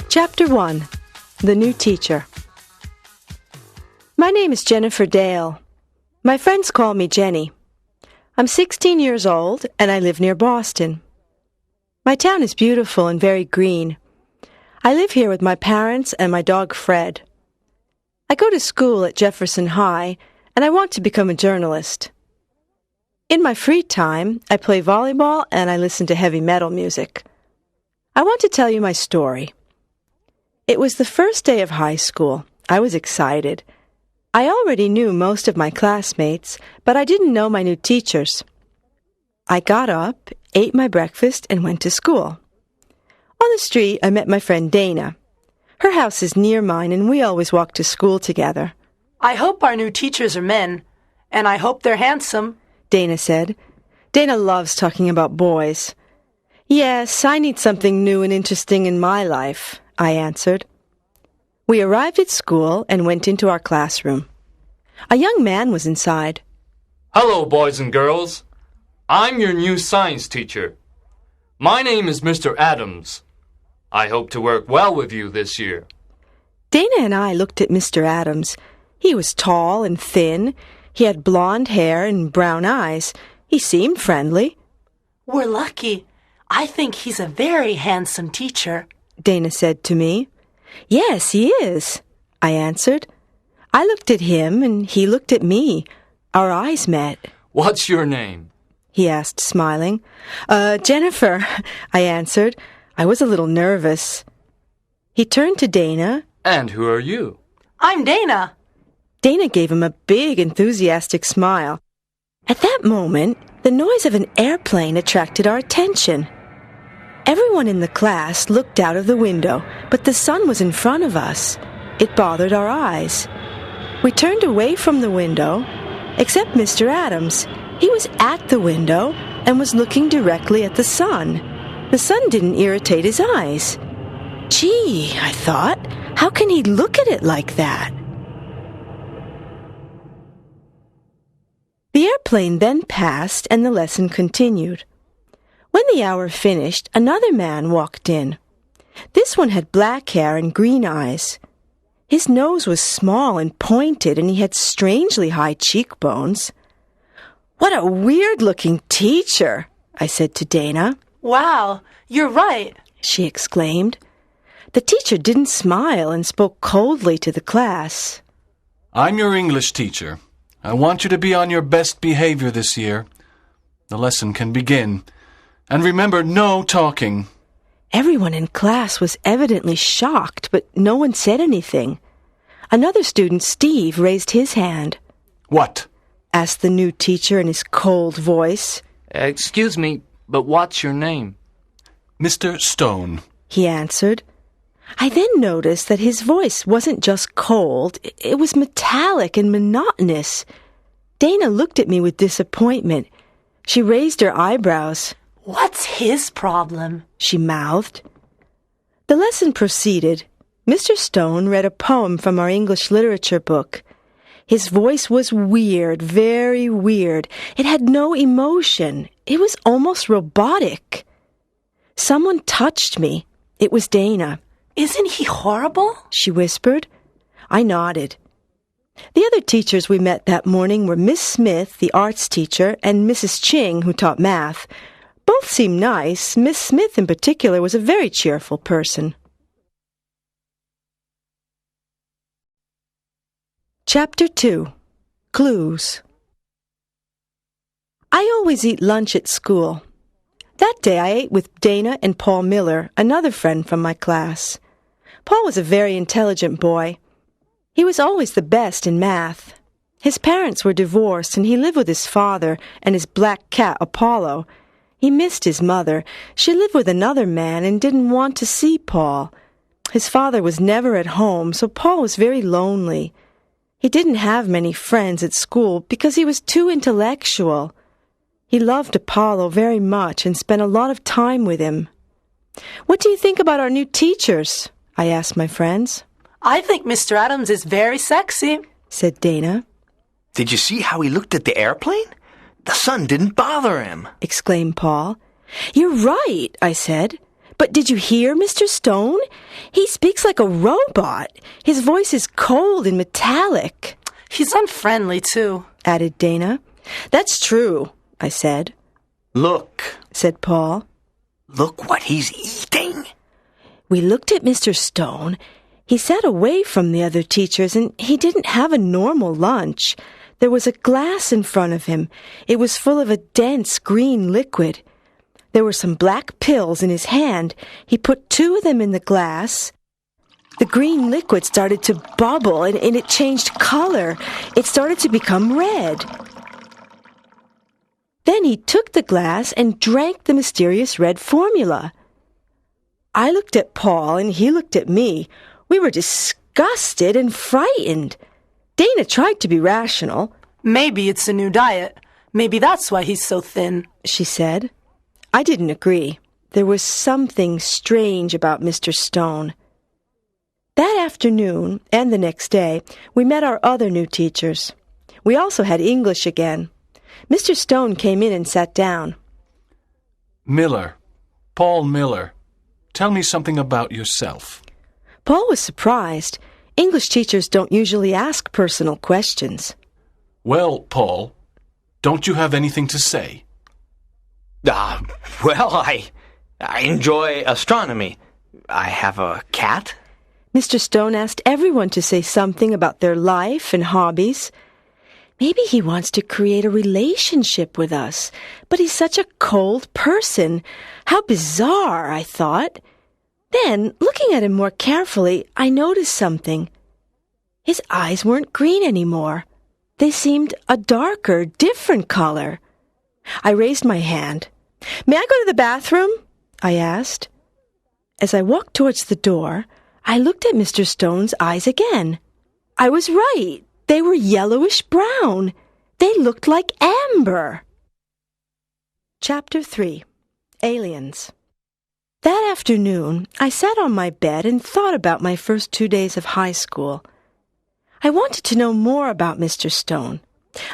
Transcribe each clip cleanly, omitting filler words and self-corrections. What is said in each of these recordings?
Chapter 1. The New Teacher. My name is Jennifer Dale. My friends call me Jenny. I'm 16 years old, and I live near Boston. My town is beautiful and very green. I live here with my parents and my dog Fred. I go to school at Jefferson High, and I want to become a journalist. In my free time, I play volleyball and I listen to heavy metal music. I want to tell you my story. It was the first day of high school. I was excited. I already knew most of my classmates, but I didn't know my new teachers. I got up, ate my breakfast, and went to school. On the street, I met my friend Dana. Her house is near mine, and we always walk to school together. I hope our new teachers are men, and I hope they're handsome, Dana said. Dana loves talking about boys. Yes, I need something new and interesting in my life, I answered. We arrived at school and went into our classroom. A young man was inside. Hello, boys and girls. I'm your new science teacher. My name is Mr. Adams. I hope to work well with you this year. Dana and I looked at Mr. Adams. He was tall and thin. He had blonde hair and brown eyes. He seemed friendly. We're lucky. I think he's a very handsome teacher, Dana said to me. Yes, he is, I answered. I looked at him and he looked at me. Our eyes met. What's your name? He asked, smiling. Jennifer, I answered. I was a little nervous. He turned to Dana. And who are you? I'm Dana. Dana gave him a big, enthusiastic smile. At that moment, the noise of an airplane attracted our attention. Everyone in the class looked out of the window, but the sun was in front of us. It bothered our eyes. We turned away from the window, except Mr. Adams. He was at the window and was looking directly at the sun. The sun didn't irritate his eyes. Gee, I thought, how can he look at it like that? The airplane then passed and the lesson continued. When the hour finished, another man walked in. This one had black hair and green eyes. His nose was small and pointed, and he had strangely high cheekbones. What a weird-looking teacher, I said to Dana. Wow, you're right, she exclaimed. The teacher didn't smile and spoke coldly to the class. I'm your English teacher. I want you to be on your best behavior this year. The lesson can begin. And remember, no talking. Everyone in class was evidently shocked, but no one said anything. Another student, Steve, raised his hand. What? Asked the new teacher in his cold voice. Excuse me, but what's your name? Mr. Stoun, he answered. I then noticed that his voice wasn't just cold, it was metallic and monotonous. Dana looked at me with disappointment. She raised her eyebrows. What's his problem? She mouthed. The lesson proceeded. Mr. Stoun read a poem from our English literature book. His voice was weird, very weird. It had no emotion. It was almost robotic. Someone touched me. It was Dana. Isn't he horrible? She whispered. I nodded. The other teachers we met that morning were Miss Smith, the arts teacher, and Mrs. Ching, who taught math. Both seemed nice. Miss Smith in particular was a very cheerful person. Chapter 2. Clues. I always eat lunch at school. That day I ate with Dana and Paul Miller, another friend from my class. Paul was a very intelligent boy. He was always the best in math. His parents were divorced, and he lived with his father and his black cat, Apollo. He missed his mother. She lived with another man and didn't want to see Paul. His father was never at home, so Paul was very lonely. He didn't have many friends at school because he was too intellectual. He loved Apollo very much and spent a lot of time with him. What do you think about our new teachers? I asked my friends. I think Mr. Adams is very sexy, said Dana. Did you see how he looked at the airplane? The sun didn't bother him, exclaimed Paul. You're right, I said. But did you hear Mr. Stone? He speaks like a robot. His voice is cold and metallic. He's unfriendly, too, added Dana. That's true, I said. Look, said Paul. Look what he's eating. We looked at Mr. Stone. He sat away from the other teachers, and he didn't have a normal lunch. There was a glass in front of him. It was full of a dense green liquid. There were some black pills in his hand. He put 2 of them in the glass. The green liquid started to bubble, and it changed color. It started to become red. Then he took the glass and drank the mysterious red formula. I looked at Paul, and he looked at me. We were disgusted and frightened. Dana tried to be rational. Maybe it's a new diet. Maybe that's why he's so thin, she said. I didn't agree. There was something strange about Mr. Stone. That afternoon and the next day, we met our other new teachers. We also had English again. Mr. Stone came in and sat down. Miller. Paul Miller. Tell me something about yourself. Paul was surprised. English teachers don't usually ask personal questions. Well, Paul, don't you have anything to say? Well, I enjoy astronomy. I have a cat. Mr. Stone asked everyone to say something about their life and hobbies. Maybe he wants to create a relationship with us, but he's such a cold person. How bizarre, I thought. Then, looking at him more carefully, I noticed something. His eyes weren't green anymore. They seemed a darker, different color. I raised my hand. May I go to the bathroom? I asked. As I walked towards the door, I looked at Mr. Stone's eyes again. I was right. They were yellowish-brown. They looked like amber. Chapter 3. Aliens. That afternoon, I sat on my bed and thought about my first 2 days of high school. I wanted to know more about Mr. Stone.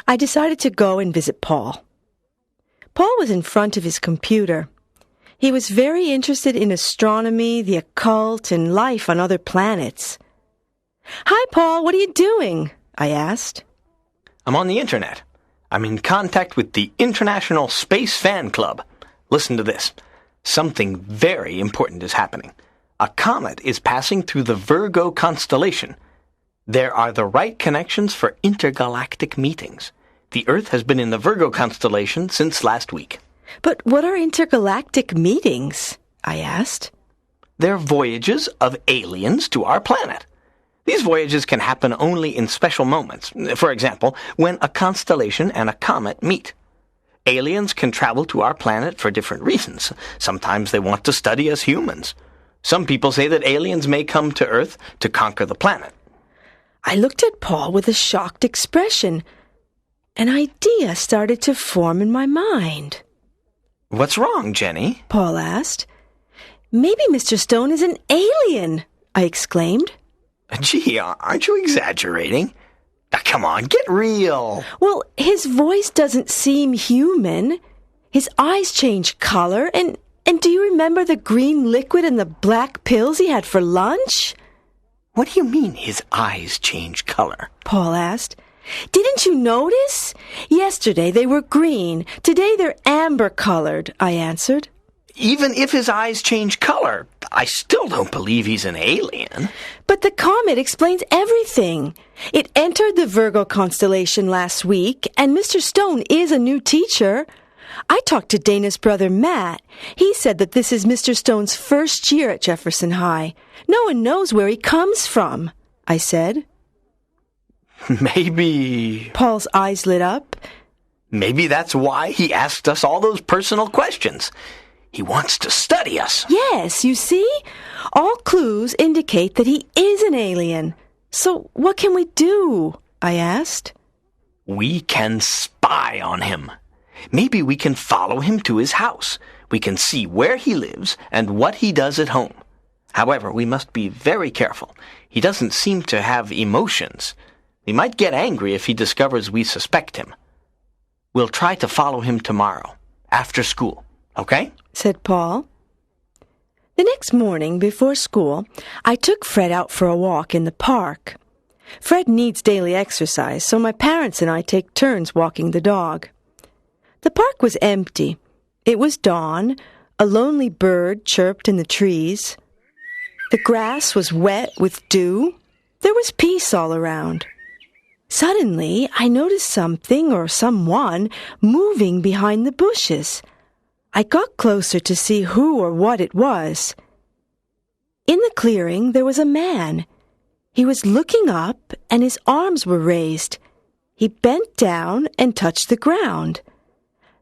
I decided to go and visit Paul. Paul was in front of his computer. He was very interested in astronomy, the occult, and life on other planets. Hi, Paul, what are you doing? I asked. I'm on the internet. I'm in contact with the International Space Fan Club. Listen to this. Something very important is happening. A comet is passing through the Virgo constellation. There are the right connections for intergalactic meetings. The Earth has been in the Virgo constellation since last week. But what are intergalactic meetings? I asked. They're voyages of aliens to our planet. These voyages can happen only in special moments. For example, when a constellation and a comet meet. Aliens can travel to our planet for different reasons. Sometimes they want to study us humans. Some people say that aliens may come to Earth to conquer the planet. I looked at Paul with a shocked expression. An idea started to form in my mind. What's wrong, Jenny? Paul asked. Maybe Mr. Stone is an alien, I exclaimed. Gee, aren't you exaggerating? Now, come on, get real. Well, his voice doesn't seem human. His eyes change color, and do you remember the green liquid and the black pills he had for lunch? What do you mean his eyes change color? Paul asked. Didn't you notice? Yesterday they were green. Today they're amber-colored, I answered. Even if his eyes change color, I still don't believe he's an alien. But the comet explains everything. It entered the Virgo constellation last week, and Mr. Stone is a new teacher. I talked to Dana's brother Matt. He said that this is Mr. Stone's first year at Jefferson High. No one knows where he comes from, I said. Maybe... Paul's eyes lit up. Maybe that's why he asked us all those personal questions. He wants to study us. Yes, you see? All clues indicate that he is an alien. So what can we do? I asked. We can spy on him. Maybe we can follow him to his house. We can see where he lives and what he does at home. However, we must be very careful. He doesn't seem to have emotions. He might get angry if he discovers we suspect him. We'll try to follow him tomorrow, after school, okay? Said Paul. The The next morning, before school, I took Fred out for a walk in the park. Fred needs daily exercise, so my parents and I take turns walking the dog. The park was empty. It was dawn. A lonely bird chirped in the trees. The grass was wet with dew. There was peace all around. Suddenly, I noticed something or someone moving behind the bushes. I got closer to see who or what it was. In the clearing, there was a man. He was looking up, and his arms were raised. He bent down and touched the ground.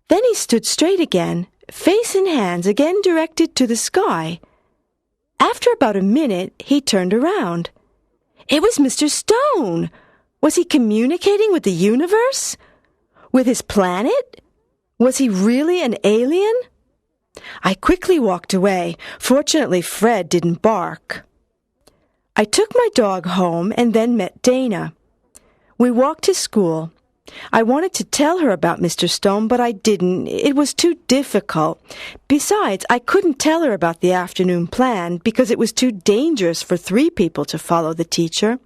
Then he stood straight again, face and hands again directed to the sky. After about a minute, he turned around. It was Mr. Stoun. Was he communicating with the universe? With his planet? Was he really an alien? I quickly walked away. Fortunately, Fred didn't bark. I took my dog home and then met Dana. We walked to school. I wanted to tell her about Mr. Stoun, but I didn't. It was too difficult. Besides, I couldn't tell her about the afternoon plan because it was too dangerous for 3 people to follow the teacher.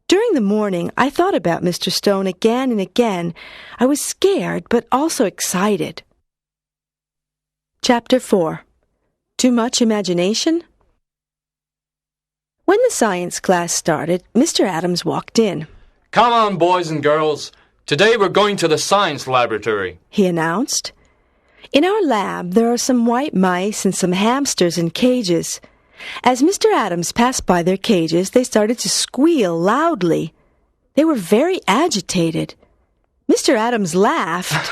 During the morning, I thought about Mr. Stoun again and again. I was scared, but also excited. Chapter 4. Too much imagination? When the science class started, Mr. Adams walked in. Come on, boys and girls. Today we're going to the science laboratory, He announced. In our lab, there are some white mice and some hamsters in cages. As Mr. Adams passed by their cages, they started to squeal loudly. They were very agitated. Mr. Adams laughed.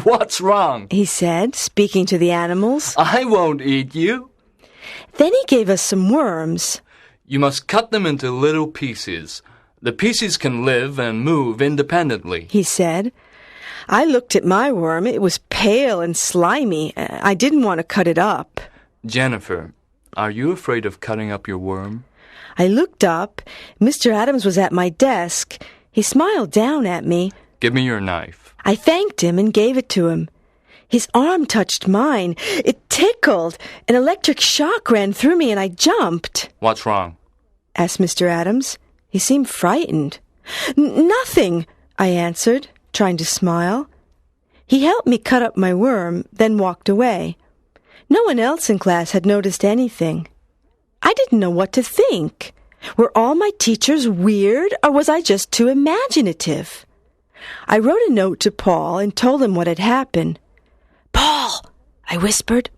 What's wrong? He said, speaking to the animals. I won't eat you. Then he gave us some worms. You must cut them into little pieces. The pieces can live and move independently, He said. I looked at my worm. It was pale and slimy. I didn't want to cut it up. Jennifer, are you afraid of cutting up your worm? I looked up. Mr. Adams was at my desk. He smiled down at me. Give me your knife. I thanked him and gave it to him. His arm touched mine. It tickled. An electric shock ran through me and I jumped. What's wrong? Asked Mr. Adams. He seemed frightened. Nothing, I answered, trying to smile. He helped me cut up my worm, then walked away. No one else in class had noticed anything. I didn't know what to think. Were all my teachers weird, or was I just too imaginative? I wrote a note to Paul and told him what had happened. "Paul," I whispered.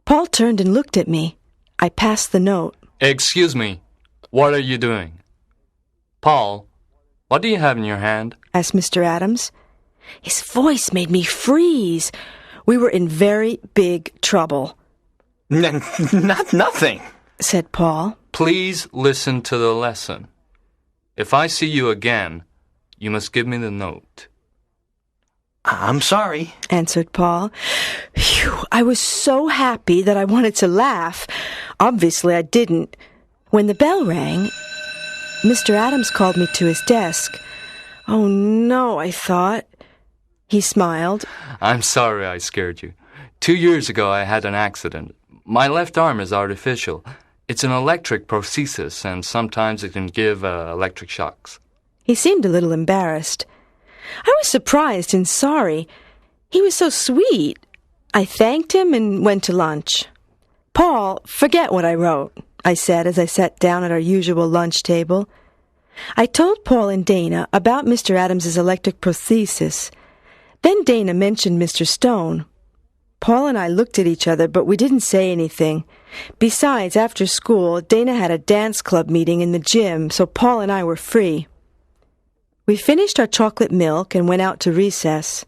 Paul turned and looked at me. I passed the note. Excuse me. What are you doing? Paul, what do you have in your hand? Asked Mr. Adams. His voice made me freeze. We were in very big trouble. Nothing, said Paul. Please listen to the lesson. If I see you again, you must give me the note. I'm sorry, answered Paul. Phew, I was so happy that I wanted to laugh. Obviously, I didn't. When the bell rang, Mr. Adams called me to his desk. Oh, no, I thought. He smiled. I'm sorry I scared you. 2 years ago, I had an accident. My left arm is artificial. It's an electric prosthesis, and sometimes it can give electric shocks. He seemed a little embarrassed. I was surprised and sorry. He was so sweet. I thanked him and went to lunch. Paul, forget what I wrote, I said as I sat down at our usual lunch table. I told Paul and Dana about Mr. Adams's electric prosthesis. Then Dana mentioned Mr. Stoun. Paul and I looked at each other, but we didn't say anything. Besides, after school, Dana had a dance club meeting in the gym, so Paul and I were free. We finished our chocolate milk and went out to recess.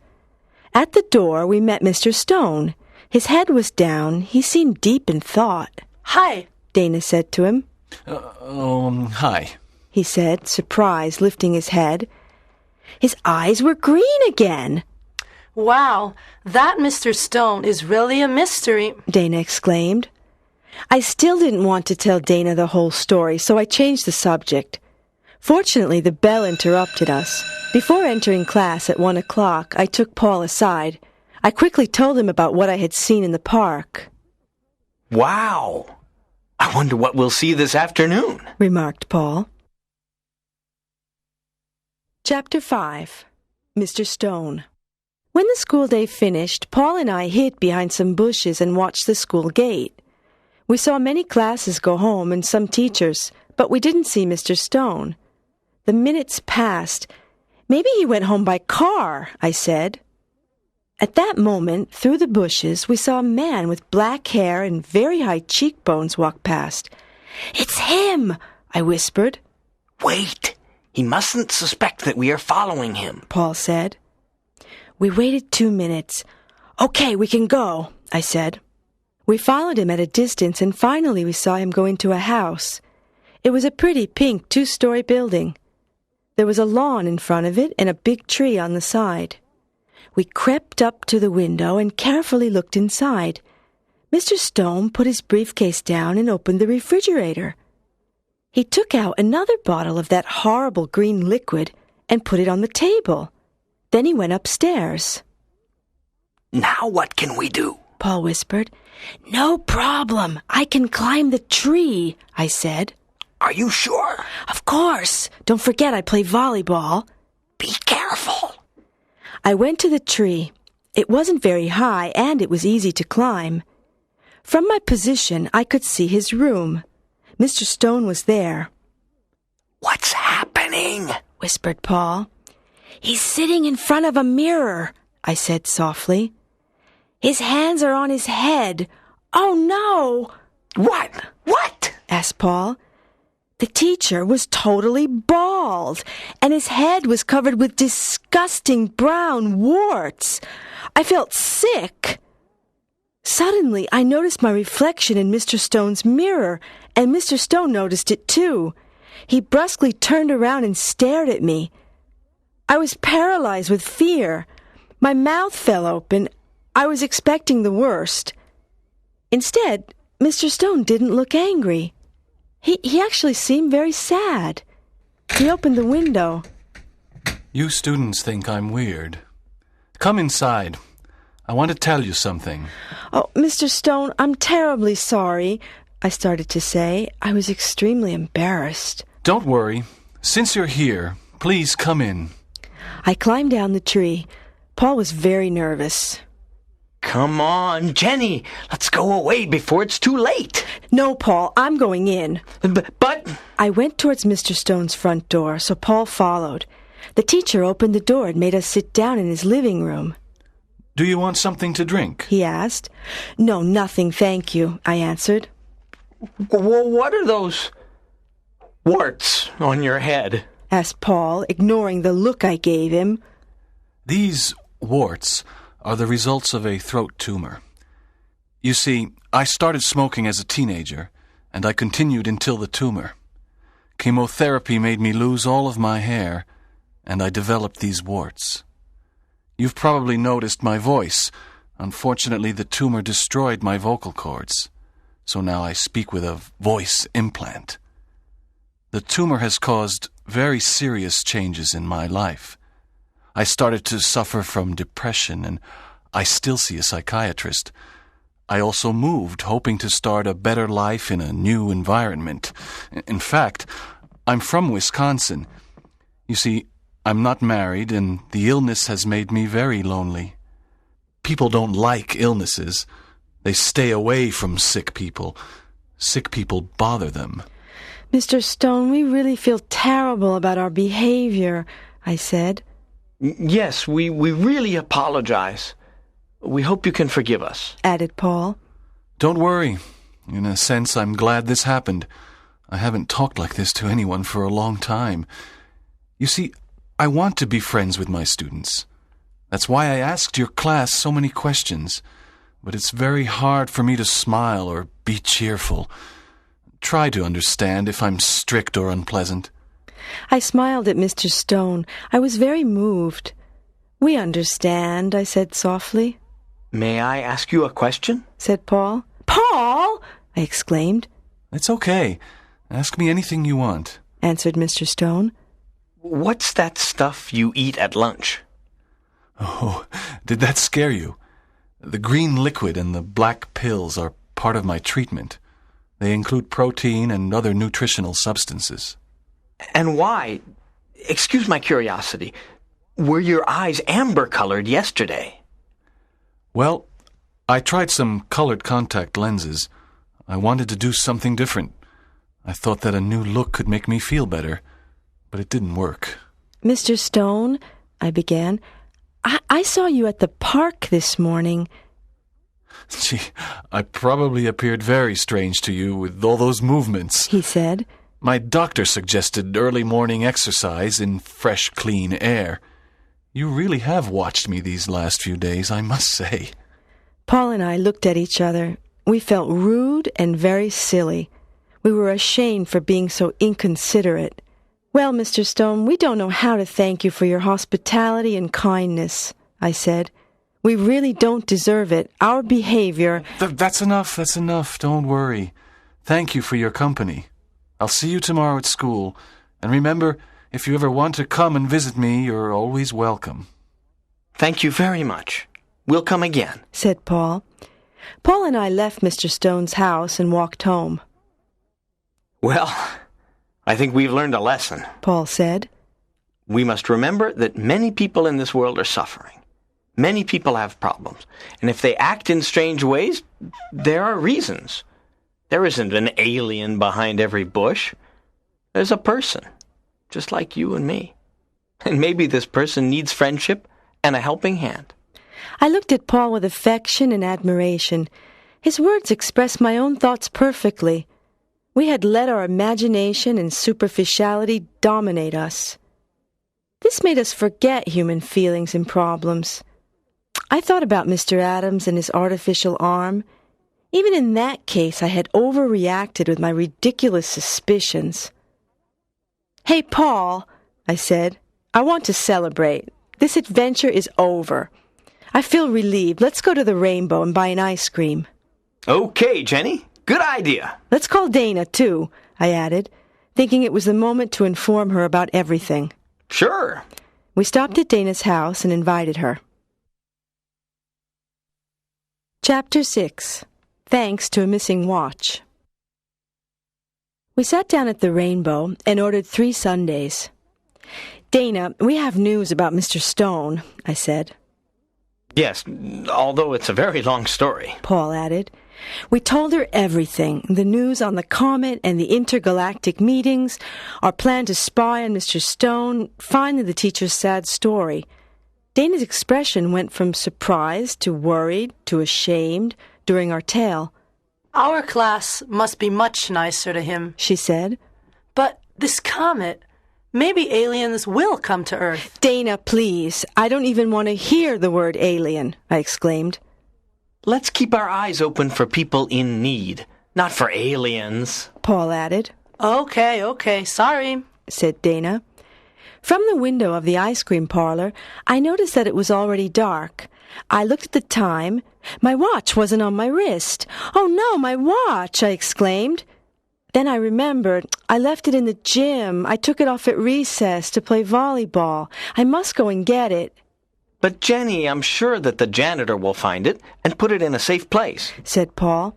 At the door, we met Mr. Stoun. His head was down. He seemed deep in thought. Hi, Dana said to him. Hi, he said, surprised, lifting his head. His eyes were green again. Wow, that Mr. Stoun is really a mystery, Dana exclaimed. I still didn't want to tell Dana the whole story, so I changed the subject. Fortunately, the bell interrupted us. Before entering class at 1 o'clock, I took Paul aside. I quickly told him about what I had seen in the park. Wow! I wonder what we'll see this afternoon, remarked Paul. Chapter 5. Mr. Stone. When the school day finished, Paul and I hid behind some bushes and watched the school gate. We saw many classes go home and some teachers, but we didn't see Mr. Stone. The minutes passed. Maybe he went home by car, I said. At that moment, through the bushes, we saw a man with black hair and very high cheekbones walk past. "It's him!" I whispered. Wait! He mustn't suspect that we are following him, Paul said. We waited 2 minutes. "Okay, we can go," I said. We followed him at a distance, and finally we saw him go into a house. It was a pretty pink 2-story building. There was a lawn in front of it and a big tree on the side. We crept up to the window and carefully looked inside. Mr. Stone put his briefcase down and opened the refrigerator. He took out another bottle of that horrible green liquid and put it on the table. Then he went upstairs. Now what can we do? Paul whispered. "No problem. I can climb the tree," I said. Are you sure? "Of course. Don't forget I play volleyball." Be careful. I went to the tree. It wasn't very high, and it was easy to climb. From my position, I could see his room. Mr. Stone was there. What's happening? Whispered Paul. "He's sitting in front of a mirror," I said softly. "His hands are on his head." "Oh, no!" What? What? asked Paul. The teacher was totally bald, and his head was covered with disgusting brown warts. I felt sick. Suddenly, I noticed my reflection in Mr. Stone's mirror, and Mr. Stone noticed it too. He brusquely turned around and stared at me. I was paralyzed with fear. My mouth fell open. I was expecting the worst. Instead, Mr. Stone didn't look angry. He actually seemed very sad. He opened the window. You students think I'm weird. Come inside. I want to tell you something. "Oh, Mr. Stone, I'm terribly sorry," I started to say. I was extremely embarrassed. Don't worry. Since you're here, please come in. I climbed down the tree. Paul was very nervous. Come on, Jenny. Let's go away before it's too late. "No, Paul, I'm going in." But... I went towards Mr. Stone's front door, so Paul followed. The teacher opened the door and made us sit down in his living room. Do you want something to drink? He asked. "No, nothing, thank you," I answered. What are those warts on your head? Asked Paul, ignoring the look I gave him. These warts are the results of a throat tumor. You see, I started smoking as a teenager, and I continued until the tumor. Chemotherapy made me lose all of my hair, and I developed these warts. You've probably noticed my voice. Unfortunately, the tumor destroyed my vocal cords, so now I speak with a voice implant. The tumor has caused very serious changes in my life. I started to suffer from depression, and I still see a psychiatrist. I also moved, hoping to start a better life in a new environment. In fact, I'm from Wisconsin. You see, I'm not married, and the illness has made me very lonely. People don't like illnesses. They stay away from sick people. Sick people bother them. "Mr. Stone, we really feel terrible about our behavior," I said. Yes, we really apologize. We hope you can forgive us," added Paul. Don't worry. In a sense, I'm glad this happened. I haven't talked like this to anyone for a long time. You see, I want to be friends with my students. That's why I asked your class so many questions. But it's very hard for me to smile or be cheerful. Try to understand if I'm strict or unpleasant. I smiled at Mr. Stone. I was very moved. "We understand," I said softly. "May I ask you a question?" said Paul. "Paul!" I exclaimed. It's okay. Ask me anything you want, answered Mr. Stone. What's that stuff you eat at lunch? Oh, did that scare you? The green liquid and the black pills are part of my treatment. They include protein and other nutritional substances. And why? Excuse my curiosity. Were your eyes amber-colored yesterday? Well, I tried some colored contact lenses. I wanted to do something different. I thought that a new look could make me feel better, but it didn't work. Mr. Stone, I began, I saw you at the park this morning. Gee, I probably appeared very strange to you with all those movements, He said. My doctor suggested early morning exercise in fresh, clean air. You really have watched me these last few days, I must say. Paul and I looked at each other. We felt rude and very silly. We were ashamed for being so inconsiderate. Well, Mr. Stone, we don't know how to thank you for your hospitality and kindness, I said. We really don't deserve it. Our behavior... That's enough. Don't worry. Thank you for your company. I'll see you tomorrow at school. And remember, if you ever want to come and visit me, you're always welcome. Thank you very much. We'll come again, said Paul. Paul and I left Mr. Stone's house and walked home. Well, I think we've learned a lesson, Paul said. We must remember that many people in this world are suffering. Many people have problems, and if they act in strange ways, there are reasons. There isn't an alien behind every bush. There's a person, just like you and me. And maybe this person needs friendship and a helping hand. I looked at Paul with affection and admiration. His words expressed my own thoughts perfectly. We had let our imagination and superficiality dominate us. This made us forget human feelings and problems. I thought about Mr. Adams and his artificial arm. Even in that case, I had overreacted with my ridiculous suspicions. Hey, Paul, I said, I want to celebrate. This adventure is over. I feel relieved. Let's go to the Rainbow and buy an ice cream. Okay, Jenny. Good idea. Let's call Dana, too, I added, thinking it was the moment to inform her about everything. Sure. We stopped at Dana's house and invited her. Chapter 6. Thanks to a Missing Watch. We sat down at the Rainbow and ordered 3 sundaes. Dana, we have news about Mr. Stone, I said. Yes, although it's a very long story, Paul added. We told her everything, the news on the comet and the intergalactic meetings, our plan to spy on Mr. Stone, finally the teacher's sad story. Dana's expression went from surprised to worried to ashamed during our tale. Our class must be much nicer to him, she said. But this comet, maybe aliens will come to Earth. Dana, please, I don't even want to hear the word alien, I exclaimed. Let's keep our eyes open for people in need, not for aliens, Paul added. Okay, sorry, said Dana. From the window of the ice cream parlor, I noticed that it was already dark. I looked at the time. My watch wasn't on my wrist. Oh no, my watch, I exclaimed. Then I remembered. I left it in the gym. I took it off at recess to play volleyball. I must go and get it. But Jenny, I'm sure that the janitor will find it and put it in a safe place, said Paul.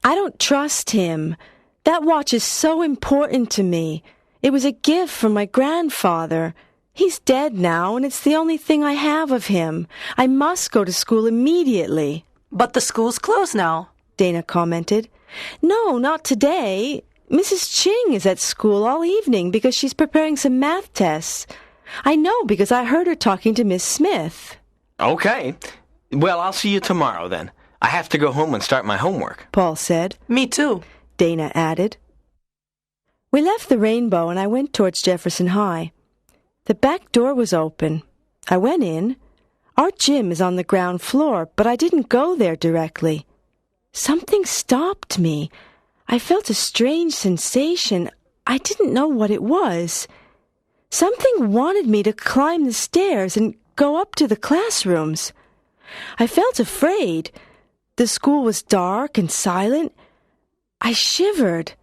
I don't trust him. That watch is so important to me. It was a gift from my grandfather. He's dead now, and it's the only thing I have of him. I must go to school immediately. But the school's closed now, Dana commented. No, not today. Mrs. Ching is at school all evening because she's preparing some math tests. I know because I heard her talking to Miss Smith. Okay. Well, I'll see you tomorrow then. I have to go home and start my homework, Paul said. Me too, Dana added. We left the Rainbow and I went towards Jefferson High. The back door was open. I went in. Our gym is on the ground floor, but I didn't go there directly. Something stopped me. I felt a strange sensation. I didn't know what it was. Something wanted me to climb the stairs and go up to the classrooms. I felt afraid. The school was dark and silent. I shivered.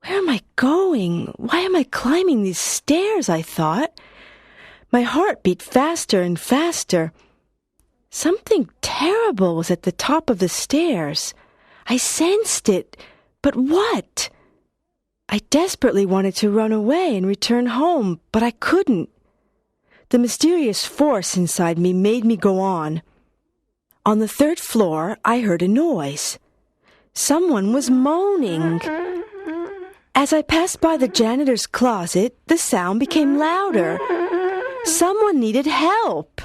Where am I going? Why am I climbing these stairs? I thought. My heart beat faster and faster. Something terrible was at the top of the stairs. I sensed it. But what? I desperately wanted to run away and return home, but I couldn't. The mysterious force inside me made me go on. On the 3rd floor, I heard a noise. Someone was moaning. As I passed by the janitor's closet, the sound became louder. Someone needed help.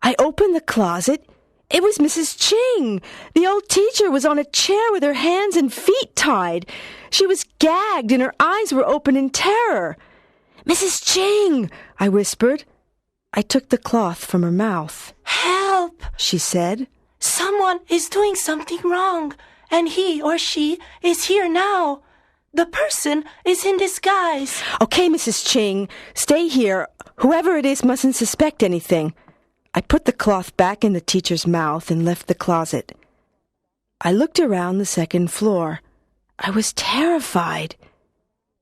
I opened the closet. It was Mrs. Ching. The old teacher was on a chair with her hands and feet tied. She was gagged and her eyes were open in terror. "Mrs. Ching," I whispered. I took the cloth from her mouth. Help! She said. Someone is doing something wrong, and he or she is here now. The person is in disguise. "Okay, Mrs. Ching, stay here. Whoever it is mustn't suspect anything." I put the cloth back in the teacher's mouth and left the closet. I looked around the 2nd floor. I was terrified.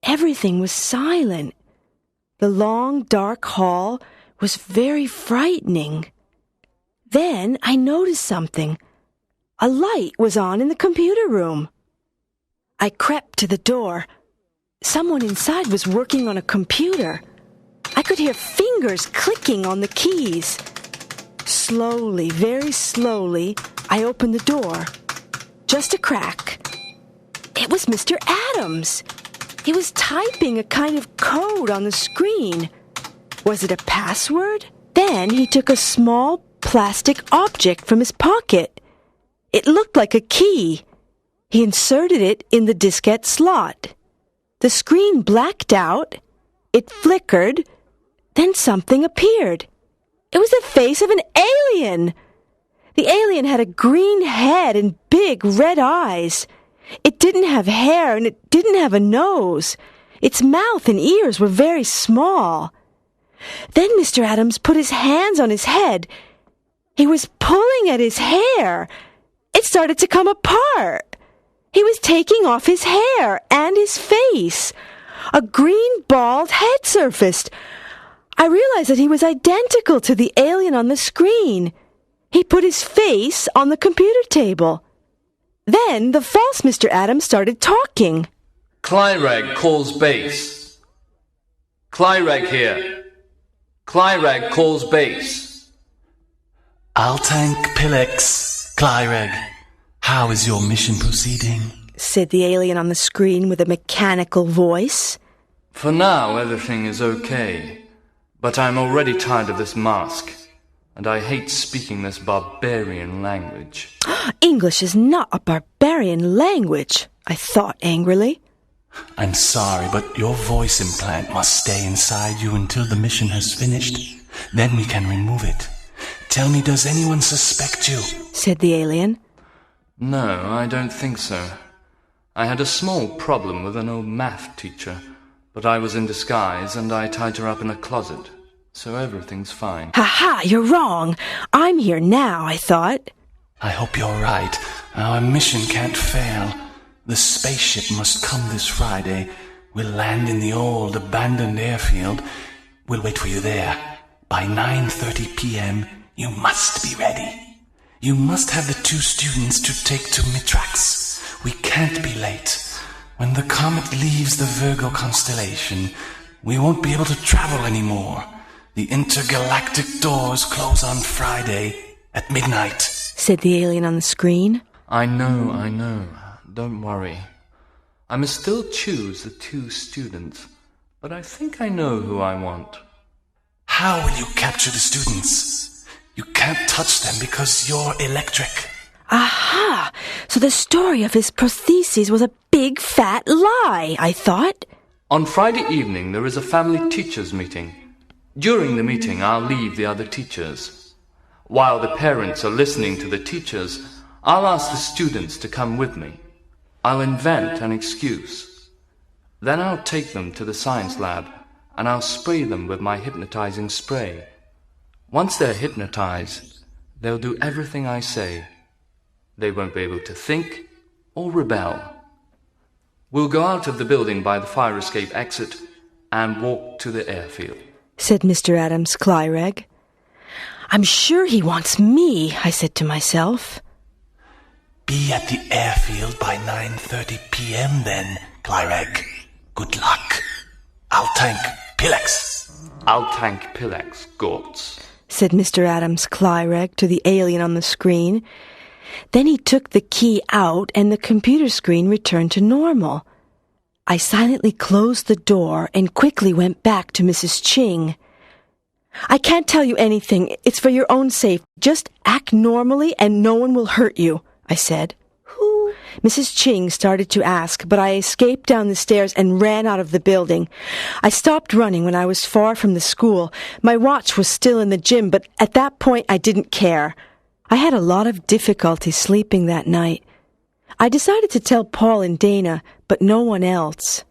Everything was silent. The long, dark hall was very frightening. Then I noticed something. A light was on in the computer room. I crept to the door. Someone inside was working on a computer. I could hear fingers clicking on the keys. Slowly, very slowly, I opened the door. Just a crack. It was Mr. Adams. He was typing a kind of code on the screen. Was it a password? Then he took a small plastic object from his pocket. It looked like a key. He inserted it in the diskette slot. The screen blacked out. It flickered. Then something appeared. It was the face of an alien. The alien had a green head and big red eyes. It didn't have hair and it didn't have a nose. Its mouth and ears were very small. Then Mr. Adams put his hands on his head. He was pulling at his hair. It started to come apart. He was taking off his hair and his face. A green bald head surfaced. I realized that he was identical to the alien on the screen. He put his face on the computer table. Then the false Mr. Adams started talking. Clyrag calls base. Clyrag here. Clyrag calls base. I'll tank Pilex, Clyrag. How is your mission proceeding? Said the alien on the screen with a mechanical voice. For now, everything is okay. But I'm already tired of this mask, and I hate speaking this barbarian language. English is not a barbarian language, I thought angrily. I'm sorry, but your voice implant must stay inside you until the mission has finished. Then we can remove it. Tell me, does anyone suspect you? Said the alien. No, I don't think so. I had a small problem with an old math teacher, but I was in disguise and I tied her up in a closet, so everything's fine. Ha-ha, you're wrong. I'm here now, I thought. I hope you're right. Our mission can't fail. The spaceship must come this Friday. We'll land in the old abandoned airfield. We'll wait for you there. By 9:30 p.m., you must be ready. You must have the 2 students to take to Mitrax. We can't be late. When the comet leaves the Virgo constellation, we won't be able to travel anymore. The intergalactic doors close on Friday at midnight, said the alien on the screen. I know. Don't worry. I must still choose the 2 students, but I think I know who I want. How will you capture the students? You can't touch them because you're electric. Aha! So the story of his prostheses was a big fat lie, I thought. On Friday evening there is a family teachers meeting. During the meeting I'll leave the other teachers. While the parents are listening to the teachers, I'll ask the students to come with me. I'll invent an excuse. Then I'll take them to the science lab and I'll spray them with my hypnotizing spray. Once they're hypnotized, they'll do everything I say. They won't be able to think or rebel. We'll go out of the building by the fire escape exit and walk to the airfield, said Mr. Adams Clyrag. I'm sure he wants me, I said to myself. Be at the airfield by 9:30 p.m. then, Glyreg. Good luck. I'll tank Pilex. I'll tank Pilex, Gortz, said Mr. Adams Clyreg to the alien on the screen. Then he took the key out and the computer screen returned to normal. I silently closed the door and quickly went back to Mrs. Ching. I can't tell you anything. It's for your own sake. Just act normally and no one will hurt you, I said. Who? Mrs. Ching started to ask, but I escaped down the stairs and ran out of the building. I stopped running when I was far from the school. My watch was still in the gym, but at that point I didn't care. I had a lot of difficulty sleeping that night. I decided to tell Paul and Dana, but no one else.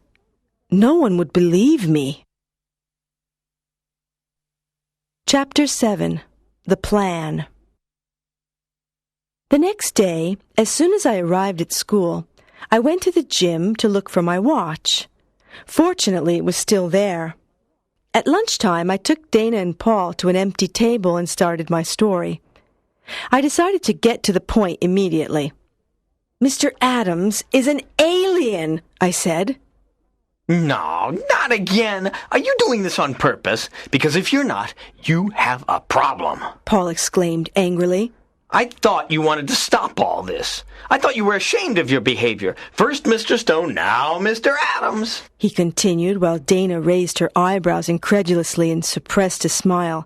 No one would believe me. Chapter 7. The Plan. The next day, as soon as I arrived at school, I went to the gym to look for my watch. Fortunately, it was still there. At lunchtime, I took Dana and Paul to an empty table and started my story. I decided to get to the point immediately. Mr. Adams is an alien, I said. No, not again. Are you doing this on purpose? Because if you're not, you have a problem. Paul exclaimed angrily. I thought you wanted to stop all this. I thought you were ashamed of your behavior. First Mr. Stone, now Mr. Adams. He continued while Dana raised her eyebrows incredulously and suppressed a smile.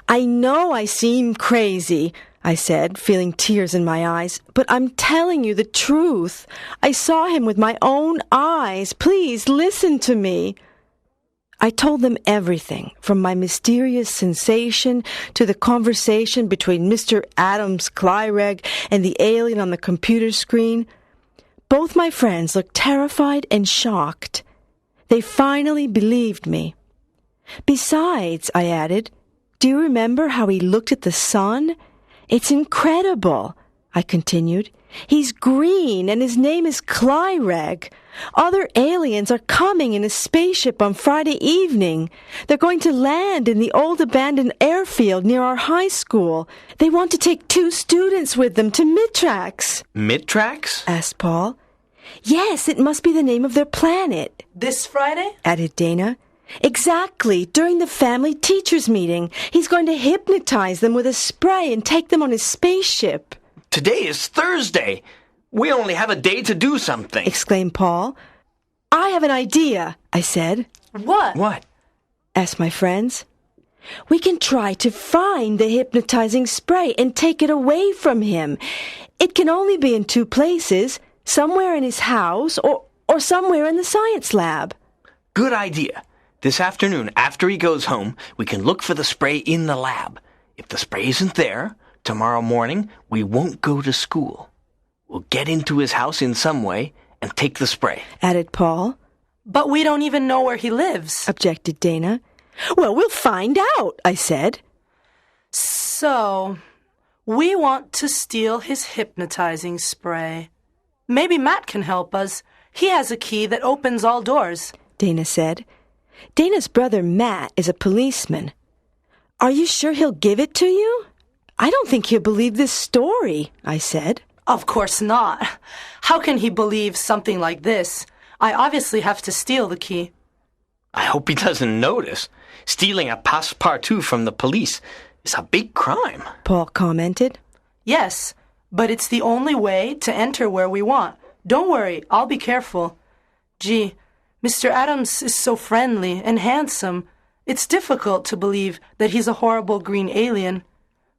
I know I seem crazy, I said, feeling tears in my eyes, but I'm telling you the truth. I saw him with my own eyes. Please listen to me. I told them everything, from my mysterious sensation to the conversation between Mr. Adams Clyreg and the alien on the computer screen. Both my friends looked terrified and shocked. They finally believed me. Besides, I added, do you remember how he looked at the sun? It's incredible, I continued. He's green and his name is Clyreg. Other aliens are coming in a spaceship on Friday evening. They're going to land in the old abandoned airfield near our high school. They want to take 2 students with them to Mitrax. Mitrax? Asked Paul. Yes, it must be the name of their planet. This Friday? Added Dana. Exactly, during the family teachers meeting. He's going to hypnotize them with a spray and take them on his spaceship. Today is Thursday. We only have a day to do something. Exclaimed Paul. I have an idea, I said. What? What? Asked my friends. We can try to find the hypnotizing spray and take it away from him. It can only be in 2 places, somewhere in his house or somewhere in the science lab. Good idea. This afternoon, after he goes home, we can look for the spray in the lab. If the spray isn't there, tomorrow morning we won't go to school. We'll get into his house in some way and take the spray. Added Paul. But we don't even know where he lives. Objected Dana. Well, we'll find out, I said. So, we want to steal his hypnotizing spray. Maybe Matt can help us. He has a key that opens all doors. Dana said. Dana's brother Matt is a policeman. Are you sure he'll give it to you? I don't think he'll believe this story, I said. Of course not. How can he believe something like this? I obviously have to steal the key. I hope he doesn't notice. Stealing a passepartout from the police is a big crime. Paul commented. Yes, but it's the only way to enter where we want. Don't worry, I'll be careful. Gee, Mr. Adams is so friendly and handsome. It's difficult to believe that he's a horrible green alien.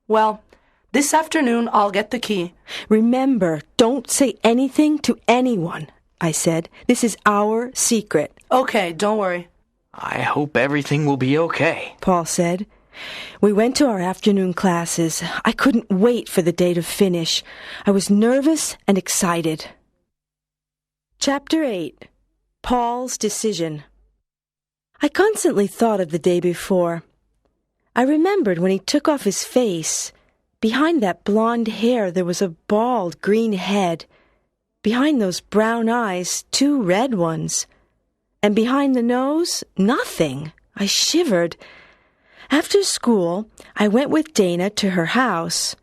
Well, this afternoon I'll get the key. Remember, don't say anything to anyone, I said. This is our secret. Okay, don't worry. I hope everything will be okay, Paul said. We went to our afternoon classes. I couldn't wait for the day to finish. I was nervous and excited. Chapter 8. Paul's Decision. I constantly thought of the day before. I remembered when he took off his face. Behind that blonde hair there was a bald green head. Behind those brown eyes, 2 red ones. And behind the nose, nothing. I shivered. After school, I went with Dana to her house.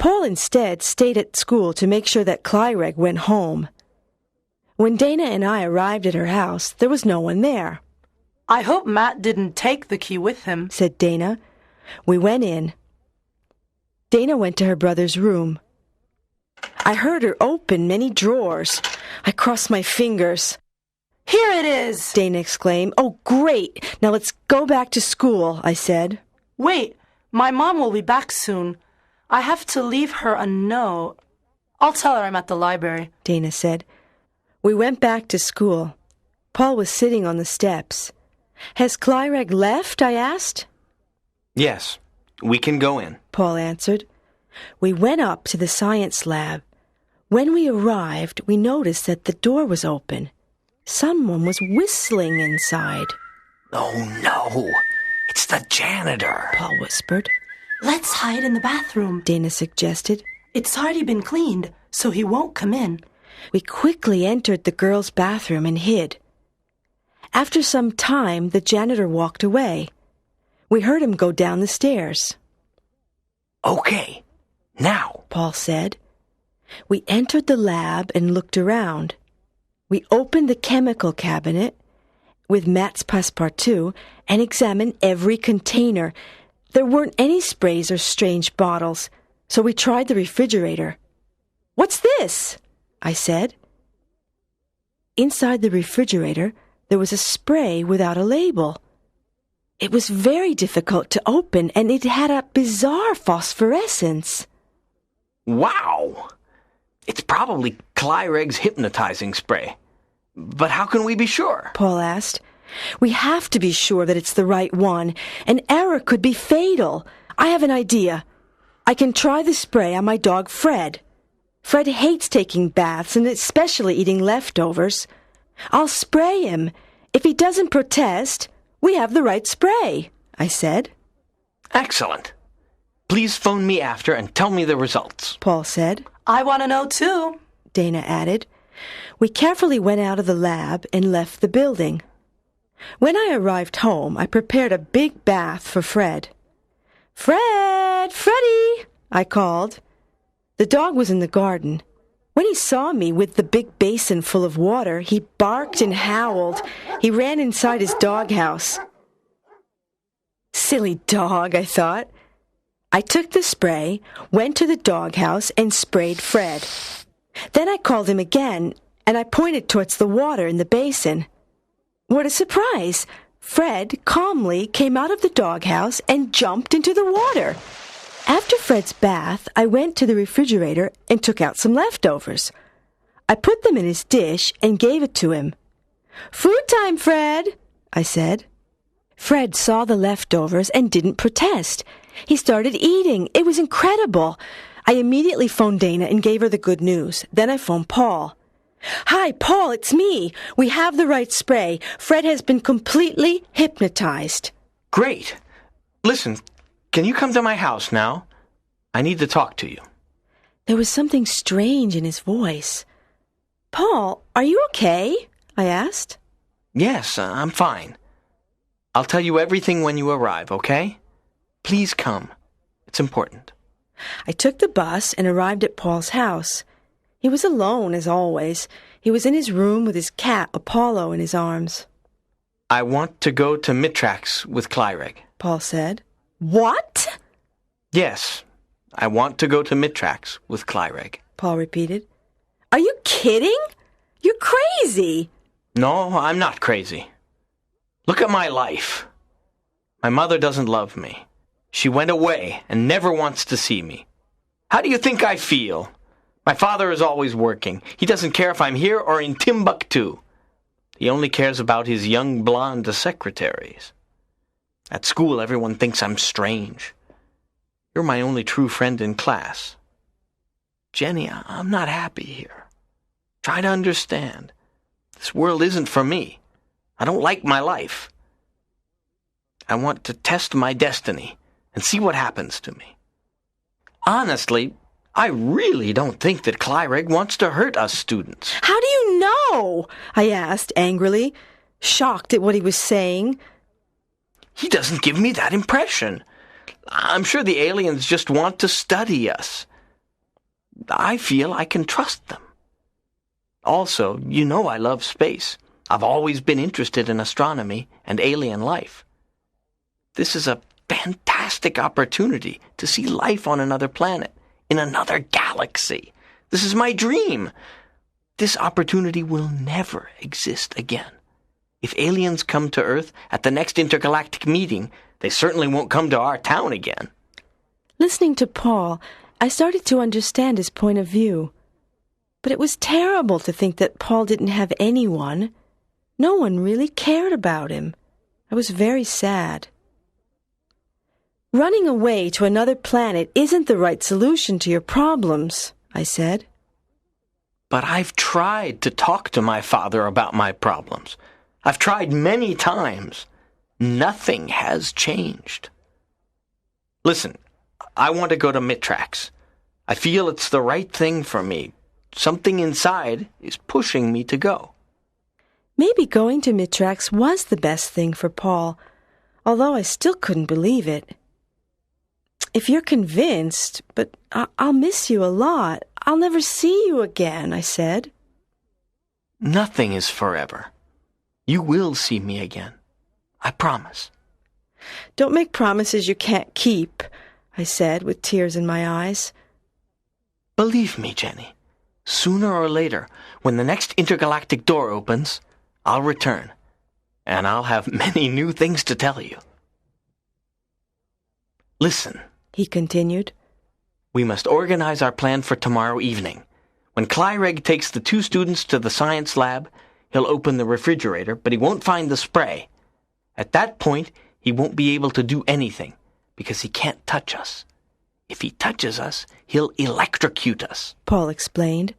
Paul instead stayed at school to make sure that Clyreg went home. When Dana and I arrived at her house, there was no one there. I hope Matt didn't take the key with him, said Dana. We went in. Dana went to her brother's room. I heard her open many drawers. I crossed my fingers. Here it is, Dana exclaimed. Oh, great. Now let's go back to school, I said. Wait, my mom will be back soon. I have to leave her a note. I'll tell her I'm at the library, Dana said. We went back to school. Paul was sitting on the steps. Has Clyreg left? I asked. Yes, we can go in, Paul answered. We went up to the science lab. When we arrived, we noticed that the door was open. Someone was whistling inside. Oh, no. It's the janitor, Paul whispered. Let's hide in the bathroom, Dana suggested. It's already been cleaned, so he won't come in. We quickly entered the girls' bathroom and hid. After some time, the janitor walked away. We heard him go down the stairs. Okay, now, Paul said. We entered the lab and looked around. We opened the chemical cabinet with Matt's passepartout and examined every container. There weren't any sprays or strange bottles, so we tried the refrigerator. What's this? I said. Inside the refrigerator, there was a spray without a label. It was very difficult to open, and it had a bizarre phosphorescence. Wow! It's probably Clyreg's hypnotizing spray. But how can we be sure? Paul asked. We have to be sure that it's the right one. An error could be fatal. I have an idea. I can try the spray on my dog Fred. Fred hates taking baths and especially eating leftovers. I'll spray him. If he doesn't protest, we have the right spray, I said. Excellent. Please phone me after and tell me the results, Paul said. I want to know too, Dana added. We carefully went out of the lab and left the building. When I arrived home, I prepared a big bath for Fred. Fred! Freddie! I called. The dog was in the garden. When he saw me with the big basin full of water, he barked and howled. He ran inside his doghouse. Silly dog, I thought. I took the spray, went to the doghouse, and sprayed Fred. Then I called him again, and I pointed towards the water in the basin. What a surprise! Fred calmly came out of the doghouse and jumped into the water. After Fred's bath, I went to the refrigerator and took out some leftovers. I put them in his dish and gave it to him. Food time, Fred, I said. Fred saw the leftovers and didn't protest. He started eating. It was incredible. I immediately phoned Dana and gave her the good news. Then I phoned Paul. Hi, Paul, it's me. We have the right spray. Fred has been completely hypnotized. Great. Listen, can you come to my house now? I need to talk to you. There was something strange in his voice. Paul, are you okay? I asked. Yes, I'm fine. I'll tell you everything when you arrive, okay? Please come. It's important. I took the bus and arrived at Paul's house. He was alone, as always. He was in his room with his cat, Apollo, in his arms. I want to go to Mitrax with Clyreg, Paul said. What? Yes, I want to go to Mitrax with Clyreg, Paul repeated. Are you kidding? You're crazy. No, I'm not crazy. Look at my life. My mother doesn't love me. She went away and never wants to see me. How do you think I feel? My father is always working. He doesn't care if I'm here or in Timbuktu. He only cares about his young blonde secretaries. At school, everyone thinks I'm strange. You're my only true friend in class. Jenny, I'm not happy here. Try to understand. This world isn't for me. I don't like my life. I want to test my destiny and see what happens to me. Honestly, I really don't think that Clyreg wants to hurt us students. How do you know? I asked angrily, shocked at what he was saying. He doesn't give me that impression. I'm sure the aliens just want to study us. I feel I can trust them. Also, you know I love space. I've always been interested in astronomy and alien life. This is a fantastic opportunity to see life on another planet, in another galaxy. This is my dream. This opportunity will never exist again. If aliens come to Earth at the next intergalactic meeting, they certainly won't come to our town again. Listening to Paul, I started to understand his point of view. But it was terrible to think that Paul didn't have anyone. No one really cared about him. I was very sad. Running away to another planet isn't the right solution to your problems, I said. But I've tried to talk to my father about my problems. I've tried many times. Nothing has changed. Listen, I want to go to Mitrax. I feel it's the right thing for me. Something inside is pushing me to go. Maybe going to Mitrax was the best thing for Paul, although I still couldn't believe it. If you're convinced, but I'll miss you a lot. I'll never see you again, I said. Nothing is forever. You will see me again. I promise. Don't make promises you can't keep, I said with tears in my eyes. Believe me, Jenny. Sooner or later, when the next intergalactic door opens, I'll return, and I'll have many new things to tell you. Listen, he continued. We must organize our plan for tomorrow evening. When Clyreg takes the 2 students to the science lab, he'll open the refrigerator, but he won't find the spray. At that point, he won't be able to do anything, because he can't touch us. If he touches us, he'll electrocute us, Paul explained.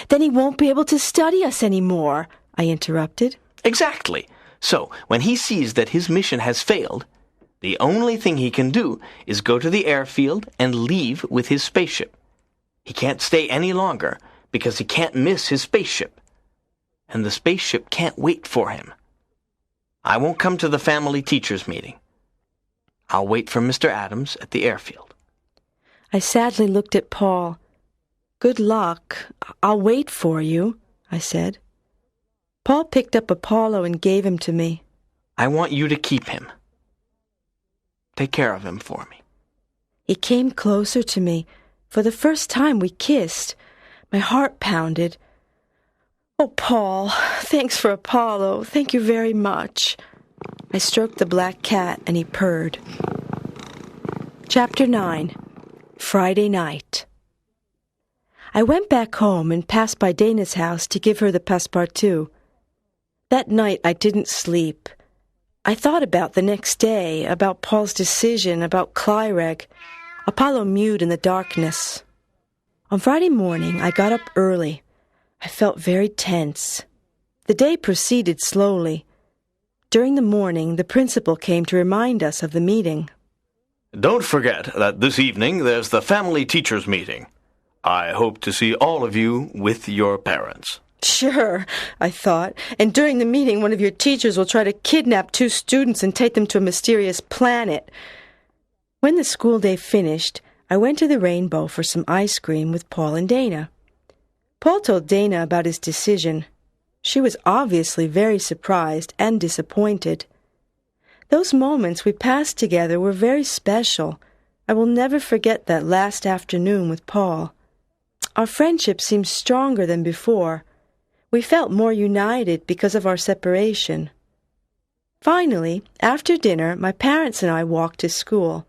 Then he won't be able to study us anymore, I interrupted. Exactly. So, when he sees that his mission has failed, the only thing he can do is go to the airfield and leave with his spaceship. He can't stay any longer because he can't miss his spaceship. And the spaceship can't wait for him. I won't come to the family teachers' meeting. I'll wait for Mr. Adams at the airfield. I sadly looked at Paul. Good luck. I'll wait for you, I said. Paul picked up Apollo and gave him to me. I want you to keep him. Take care of him for me. He came closer to me. For the first time we kissed. My heart pounded. Oh, Paul, thanks for Apollo. Thank you very much. I stroked the black cat and he purred. Chapter 9. Friday night. I went back home and passed by Dana's house to give her the passepartout. That night I didn't sleep. I thought about the next day, about Paul's decision, about Clyreg. Apollo mewed in the darkness. On Friday morning I got up early. I felt very tense. The day proceeded slowly. During the morning, the principal came to remind us of the meeting. Don't forget that this evening there's the family teachers' meeting. I hope to see all of you with your parents. Sure, I thought, and during the meeting one of your teachers will try to kidnap 2 students and take them to a mysterious planet. When the school day finished, I went to the Rainbow for some ice cream with Paul and Dana. Paul told Dana about his decision. She was obviously very surprised and disappointed. Those moments we passed together were very special. I will never forget that last afternoon with Paul. Our friendship seemed stronger than before. We felt more united because of our separation. Finally, after dinner, my parents and I walked to school.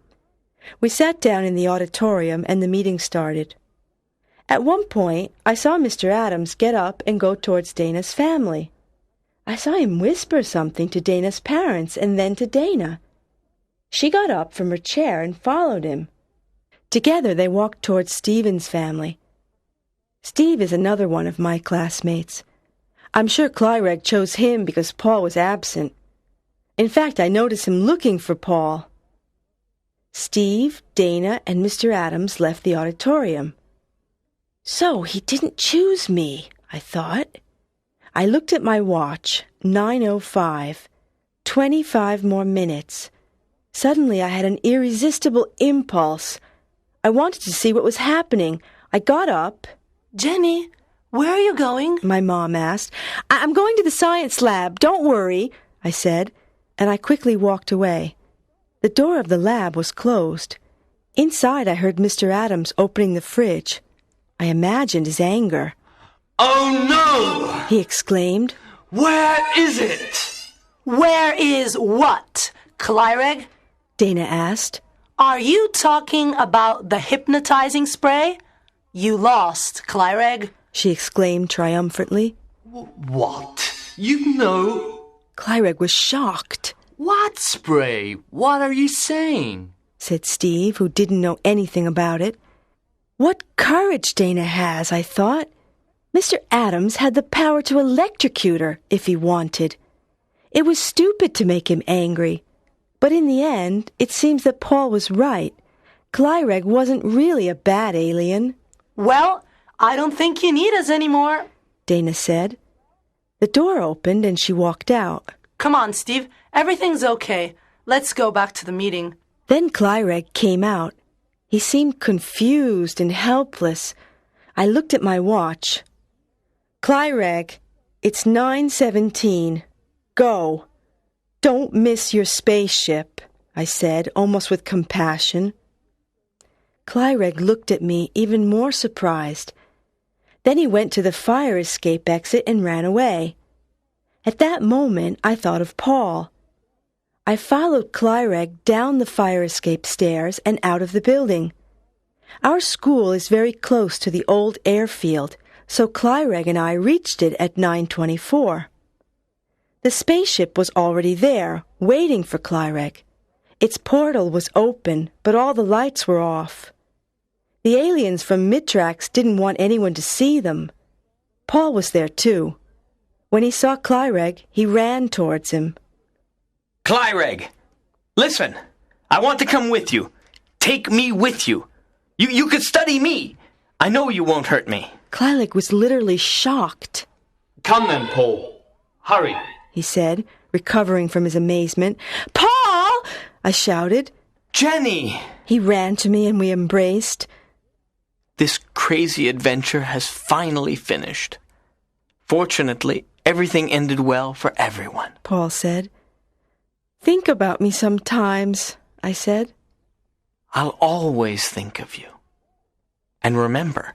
We sat down in the auditorium and the meeting started. At one point, I saw Mr. Adams get up and go towards Dana's family. I saw him whisper something to Dana's parents and then to Dana. She got up from her chair and followed him. Together they walked towards Stephen's family. Steve is another one of my classmates. I'm sure Clyreg chose him because Paul was absent. In fact, I noticed him looking for Paul. Steve, Dana, and Mr. Adams left the auditorium. So he didn't choose me, I thought. I looked at my watch, 9:05. 25 more minutes. Suddenly I had an irresistible impulse. I wanted to see what was happening. I got up. Jenny, where are you going? My mom asked. I'm going to the science lab. Don't worry, I said, and I quickly walked away. The door of the lab was closed. Inside, I heard Mr. Adams opening the fridge. I imagined his anger. Oh no! He exclaimed. Where is it? Where is what, Clyreg? Dana asked. Are you talking about the hypnotizing spray? You lost, Clyreg, she exclaimed triumphantly. What? You know? Clyreg was shocked. What spray? What are you saying? Said Steve, who didn't know anything about it. What courage Dana has, I thought. Mr. Adams had the power to electrocute her if he wanted. It was stupid to make him angry. But in the end, it seems that Paul was right. Clyreg wasn't really a bad alien. Well, I don't think you need us anymore, Dana said. The door opened and she walked out. Come on, Steve. Everything's okay. Let's go back to the meeting. Then Clyreg came out. He seemed confused and helpless. I looked at my watch. Clyreg, it's 9:17. Go. Don't miss your spaceship, I said, almost with compassion. Clyreg looked at me, even more surprised. Then he went to the fire escape exit and ran away. At that moment, I thought of Paul. I followed Clyreg down the fire escape stairs and out of the building. Our school is very close to the old airfield, so Clyreg and I reached it at 9:24. The spaceship was already there, waiting for Clyreg. Its portal was open, but all the lights were off. The aliens from Mitrax didn't want anyone to see them. Paul was there too. When he saw Clyreg, he ran towards him. Clyreg, listen, I want to come with you. Take me with you. You could study me. I know you won't hurt me. Clyreg was literally shocked. Come then, Paul. Hurry, he said, recovering from his amazement. Paul! I shouted. Jenny! He ran to me and we embraced. This crazy adventure has finally finished. Fortunately, everything ended well for everyone, Paul said. Think about me sometimes, I said. I'll always think of you. And remember,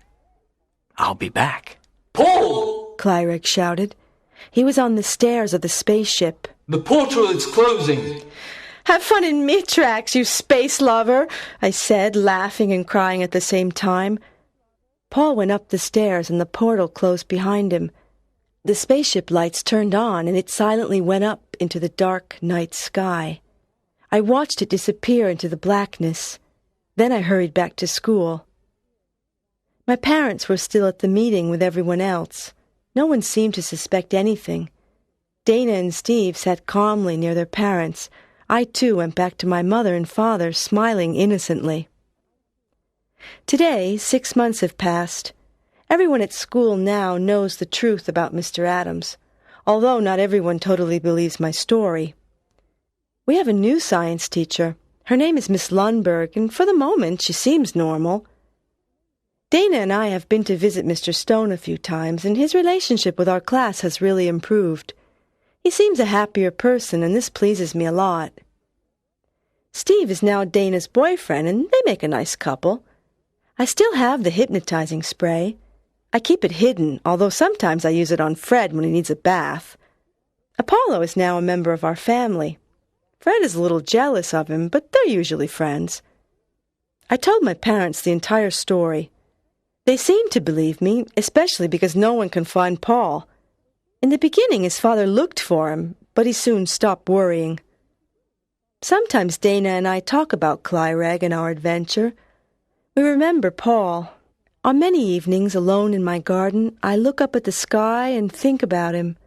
I'll be back. Paul! Clyreg shouted. He was on the stairs of the spaceship. The portal is closing. Have fun in Mitrax, you space lover, I said, laughing and crying at the same time. Paul went up the stairs and the portal closed behind him. The spaceship lights turned on and it silently went up into the dark night sky. I watched it disappear into the blackness. Then I hurried back to school. My parents were still at the meeting with everyone else. No one seemed to suspect anything. Dana and Steve sat calmly near their parents. I, too, went back to my mother and father, smiling innocently. Today, 6 months have passed. Everyone at school now knows the truth about Mr. Adams, although not everyone totally believes my story. We have a new science teacher. Her name is Miss Lundberg, and for the moment she seems normal. Dana and I have been to visit Mr. Stoun a few times, and his relationship with our class has really improved. He seems a happier person, and this pleases me a lot. Steve is now Dana's boyfriend, and they make a nice couple. I still have the hypnotizing spray. I keep it hidden, although sometimes I use it on Fred when he needs a bath. Apollo is now a member of our family. Fred is a little jealous of him, but they're usually friends. I told my parents the entire story. They seemed to believe me, especially because no one can find Paul. In the beginning, his father looked for him, but he soon stopped worrying. Sometimes Dana and I talk about Clyreg and our adventure. We remember Paul. On many evenings, alone in my garden, I look up at the sky and think about him.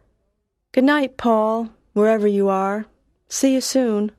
Good night, Paul, wherever you are. See you soon.